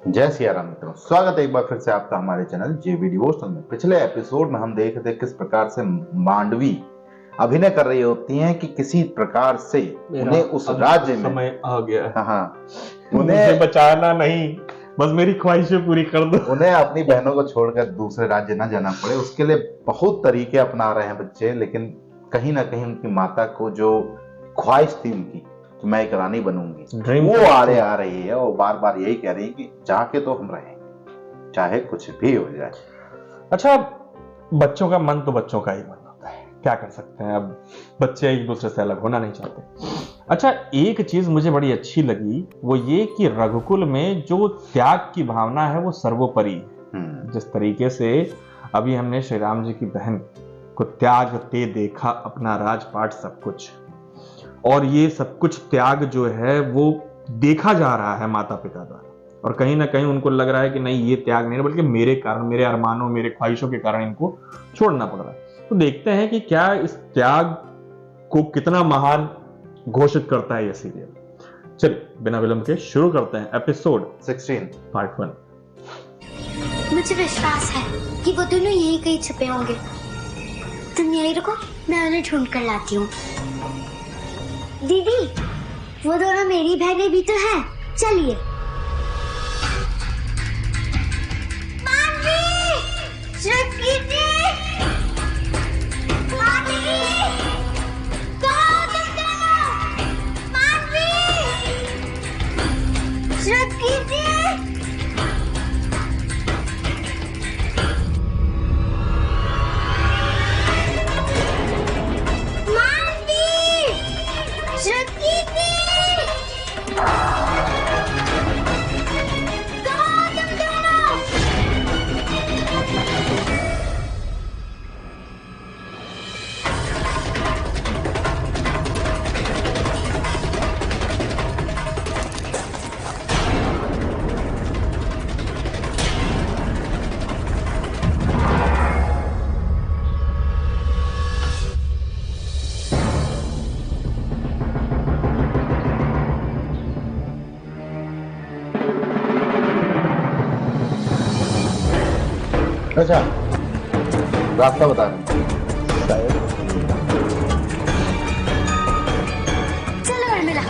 जय सिया राम मित्रों, स्वागत है एक बार फिर से आपका हमारे चैनल जेबी डिवोशनल में। पिछले एपिसोड में हम देख रहे थे किस प्रकार से मांडवी अभिनय कर रही होती हैं कि किसी प्रकार से उन्हें उस राज्य में समय आ गया। हाँ, उन्हें बचाना नहीं, बस मेरी ख्वाहिशें पूरी कर दो। उन्हें अपनी बहनों को छोड़कर दूसरे राज्य न जाना पड़े। उसके लिए बहुत तरीके अपना रहे हैं बच्चे, लेकिन कहीं ना कहीं उनकी माता को जो ख्वाहिश थी उनकी कि मैं एक रानी बनूंगी, वो आड़े आ रही है और बार बार यही कह रही है कि जाके तो हम रहेंगे चाहे कुछ भी हो जाए। अच्छा, बच्चों का मन तो बच्चों का ही मन होता है, क्या कर सकते हैं। अब बच्चे एक दूसरे से अलग होना नहीं चाहते। अच्छा, एक चीज मुझे बड़ी अच्छी लगी, वो ये कि रघुकुल में जो त्याग की भावना है वो सर्वोपरि है। जिस तरीके से अभी हमने श्री राम जी की बहन को त्यागते देखा, अपना राजपाट सब कुछ, और ये सब कुछ त्याग जो है वो देखा जा रहा है माता पिता द्वारा, और कहीं ना कहीं उनको लग रहा है कि नहीं, ये त्याग नहीं है बल्कि मेरे कारण, मेरे अरमानों, मेरे ख्वाहिशों के कारण इनको छोड़ना पड़ रहा है। तो देखते हैं कि क्या इस त्याग को कितना महान घोषित करता है ये सीरियल। चलिए बिना विलंब के शुरू करते हैं एपिसोड 16 पार्ट 1। मुझे विश्वास है कि वो दोनों यही कहीं छुपे होंगे। तुम यही रुको, मैं उन्हें ढूंढ कर लाती हूँ। दीदी, वो दोनों मेरी बहनें भी तो हैं। चलिए। अच्छा, रास्ता बता रहे हैं। चलो उर्मिला।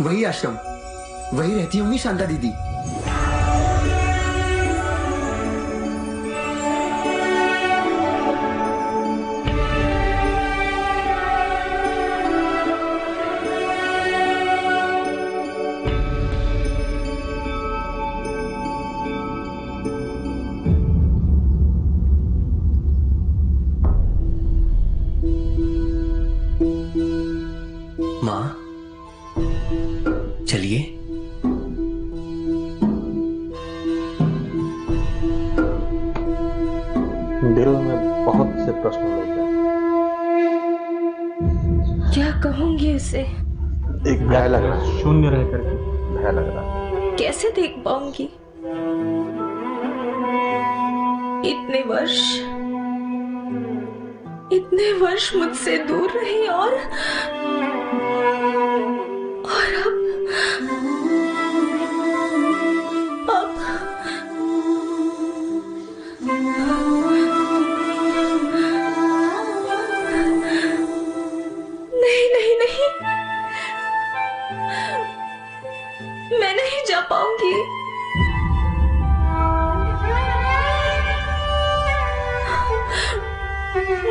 वही आश्रम, वही रहती होंगी शांता दीदी। माँ, चलिए। दिल में बहुत से प्रश्न लेते हैं। क्या कहूंगी उसे? एक भय लग रहा है, शून्य रह करके भय लग रहा है। कैसे देख पाऊंगी? इतने वर्ष मुझसे दूर रही, और अब नहीं, मैं नहीं जा पाऊंगी।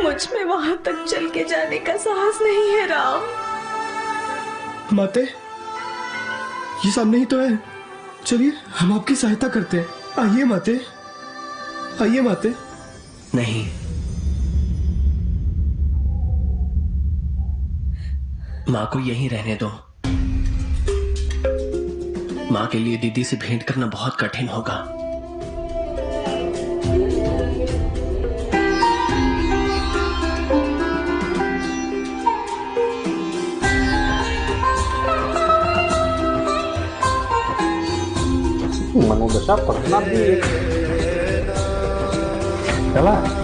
मुझ में वहां तक चल के जाने का साहस नहीं है राम। माते, ये सामने ही तो है, चलिए हम आपकी सहायता करते हैं। आइए माते, आइए माते। नहीं, माँ को यहीं रहने दो। माँ के लिए दीदी से भेंट करना बहुत कठिन होगा। मनोदशा पढ़ना भी एक कला है।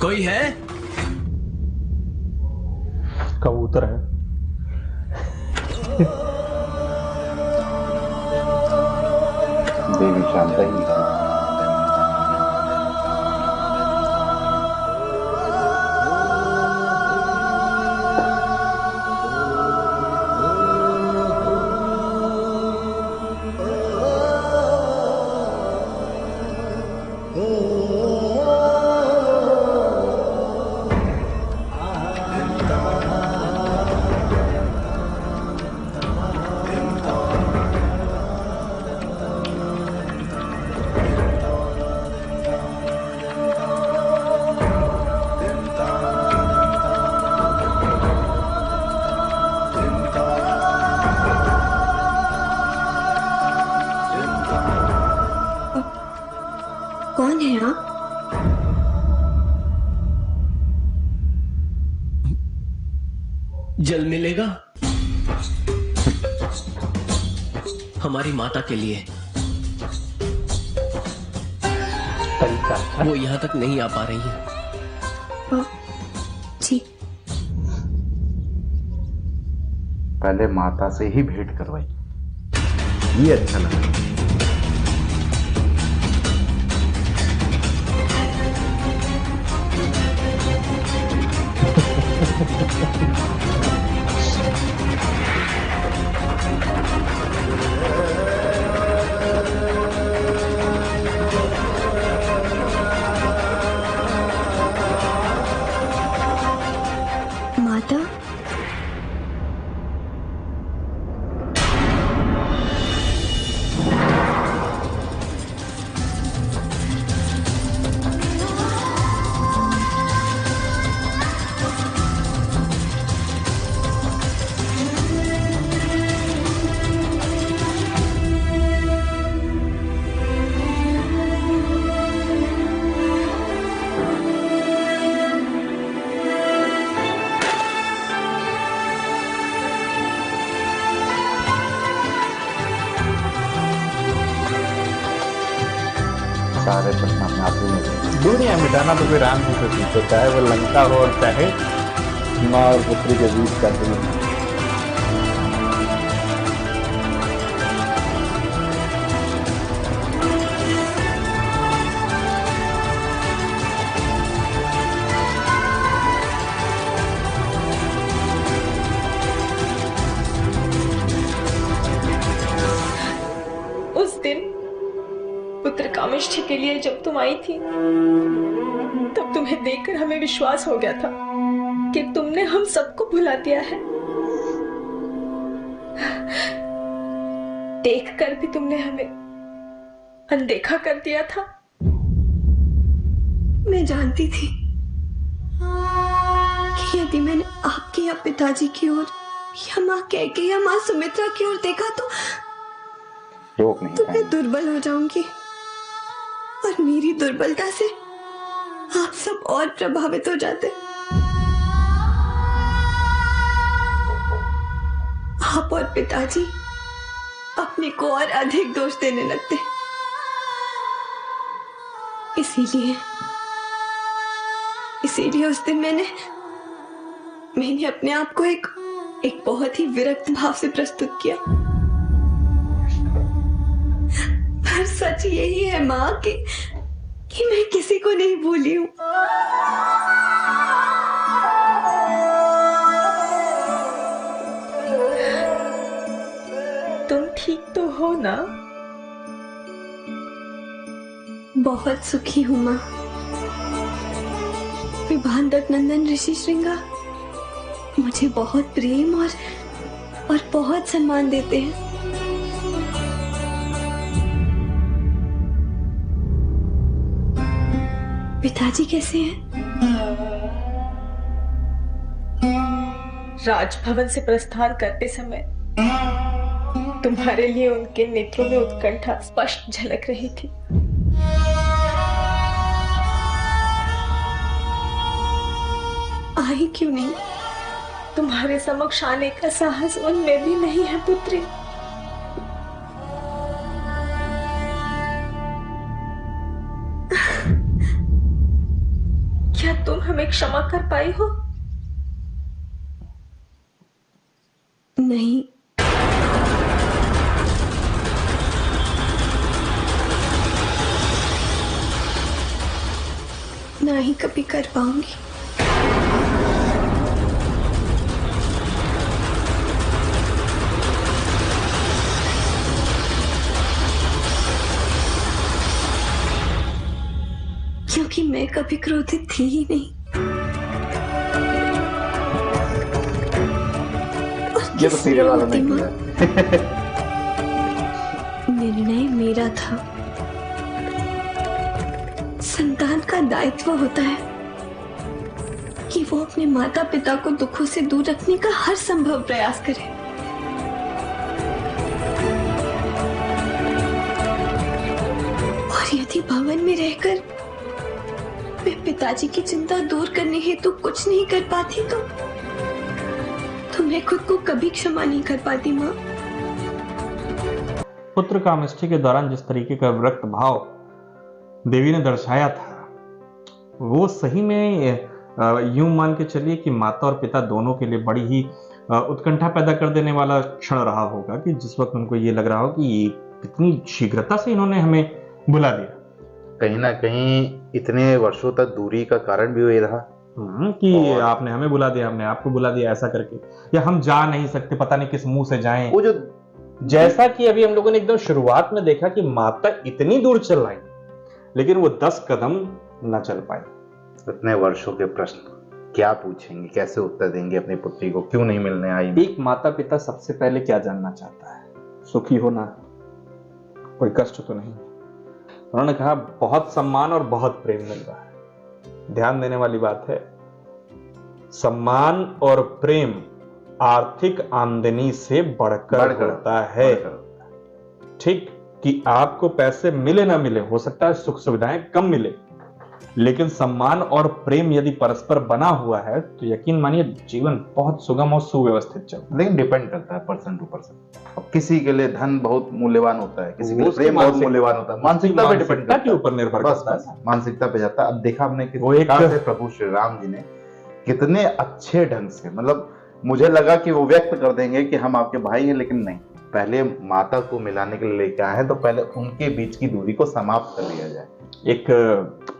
कोई है? कबूतर है। देवी शांता ही है। कौन है आप? जल मिलेगा हमारी माता के लिए। तरीका अच्छा। वो यहाँ तक नहीं आ पा रही है। जी पहले माता से ही भेंट करवाई, ये अच्छा लगा। माता, सारे प्रश्न अपने आप ही में। दुनिया मिटाना तो कोई राम जी से सीखो, चाहे वो लंका हो और चाहे माँ और पुत्री के बीच का दुनिया। उस दिन पुत्र कामेष्ठी के लिए जब तुम आई थी, तब तुम्हें देखकर हमें विश्वास हो गया था कि तुमने हम सबको भुला दिया है। देखकर भी तुमने हमें अनदेखा कर दिया था। मैं जानती थी कि यदि मैंने आपकी या पिताजी की ओर या माँ कैकेयी या माँ सुमित्रा की ओर देखा तो रोक नहीं तो मैं पाएंगे। दुर्बल हो जाऊंगी और मेरी दुर्बलता से आप सब और प्रभावित हो जाते। आप और पिताजी अपने को और अधिक दोष देने लगते। इसीलिए उस दिन मैंने अपने आप को एक बहुत ही विरक्त भाव से प्रस्तुत किया। पर सच यही है माँ कि मैं किसी को नहीं भूली हूँ। तुम ठीक तो हो ना? बहुत सुखी हूँ माँ। विभांडक नंदन ऋषि श्रृंगा मुझे बहुत प्रेम और बहुत सम्मान देते हैं। पिताजी कैसे हैं? राजभवन से प्रस्थान करते समय तुम्हारे लिए उनके नेत्रों में उत्कंठा स्पष्ट झलक रही थी। आई क्यों नहीं? तुम्हारे समक्ष आने का साहस उनमें भी नहीं है पुत्री। क्या तुम हमें क्षमा कर पाई हो? नहीं। ना ही कभी कर पाऊंगी। क्योंकि मैं कभी क्रोधित थी ही नहीं। ये तो सीरियल वाला नहीं किया। निर्णय मेरा था। संतान का दायित्व होता है कि वो अपने माता पिता को दुखों से दूर रखने का हर संभव प्रयास करे। और यदि भवन में रहकर मैं पिताजी की चिंता दूर करने हेतु कुछ नहीं कर पाती तो मैं खुद को कभी क्षमा नहीं कर पाती माँ। पुत्र कामेष्ठी के दौरान जिस तरीके का विरक्त भाव देवी ने दर्शाया था, वो सही में यूं मान के चलिए कि माता और पिता दोनों के लिए बड़ी ही उत्कंठा पैदा कर देने वाला क्षण रहा होगा कि जिस वक्त उनको ये लग रहा हो कि ये कितनी शीघ्रता से इन्होंने हमें बुला दिया। कहीं ना कहीं इतने वर्षों तक दूरी का कारण भी वही रहा कि आपने हमें बुला दिया, हमने आपको बुला दिया, ऐसा करके, या हम जा नहीं सकते, पता नहीं किस मुंह से जाएं। वो जो जैसा कि अभी हम लोगों ने एकदम शुरुआत में देखा कि माता इतनी दूर चल आई लेकिन वो 10 कदम न चल पाई। इतने वर्षों के प्रश्न क्या पूछेंगे, कैसे उत्तर देंगे अपनी पुत्री को, क्यों नहीं मिलने आई? एक माता पिता सबसे पहले क्या जानना चाहता है? सुखी होना, कोई कष्ट तो नहीं। उन्होंने कहा बहुत सम्मान और बहुत प्रेम मिल रहा है। ध्यान देने वाली बात है, सम्मान और प्रेम आर्थिक आमदनी से बढ़कर होता है। ठीक कि आपको पैसे मिले ना मिले, हो सकता है सुख सुविधाएं कम मिले, लेकिन सम्मान और प्रेम यदि परस्पर बना हुआ है तो यकीन मानिए जीवन बहुत सुगम और सुव्यवस्थित चलता है। लेकिन डिपेंड करता है पर्सन टू पर्सन। अब किसी के लिए धन बहुत मूल्यवान होता है, किसी के लिए प्रेम बहुत मूल्यवान होता है। मानसिकता पे डिपेंड करता है, के ऊपर निर्भर करता है, मानसिकता पे जाता है। अब देखा हमने कि प्रभु श्री राम जी ने कितने अच्छे ढंग से, मतलब मुझे लगा कि वो व्यक्त कर देंगे कि हम आपके भाई हैं, लेकिन नहीं, पहले माता को मिलाने के लिए लेके आए हैं तो पहले उनके बीच की दूरी को समाप्त कर दिया जाए। एक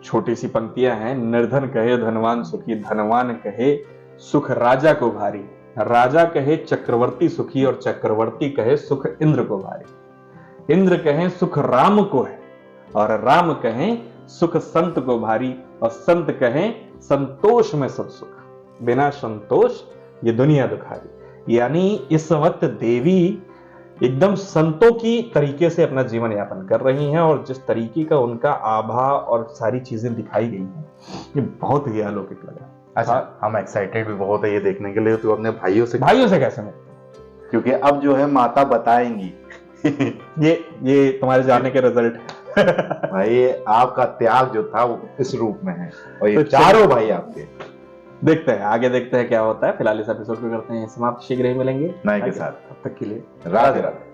छोटी सी पंक्तियां हैं, निर्धन कहे धनवान सुखी, धनवान कहे सुख राजा को भारी, राजा कहे चक्रवर्ती सुखी और चक्रवर्ती कहे सुख इंद्र को भारी, इंद्र कहे सुख राम को है और राम कहे सुख संत को भारी और संत कहे संतोष में सब सुख, बिना संतोष ये दुनिया दुखारी। यानी इस वक्त देवी एकदम संतों की तरीके से अपना जीवन यापन कर रही हैं और जिस तरीके का उनका आभा और सारी चीजें दिखाई गई हैं, ये बहुत ही अलौकिक लगा। अच्छा, हम एक्साइटेड भी बहुत है ये देखने के लिए। तो अपने भाइयों से कैसे में, क्योंकि अब जो है माता बताएंगी ये तुम्हारे जाने के रिजल्ट है। भाई आपका त्याग जो था वो इस रूप में है और ये चारों भाई आपके। देखते हैं आगे, देखते हैं क्या होता है। फिलहाल इस एपिसोड को करते हैं समाप्त, शीघ्र ही मिलेंगे नए के साथ। तब तक के लिए राधे राधे।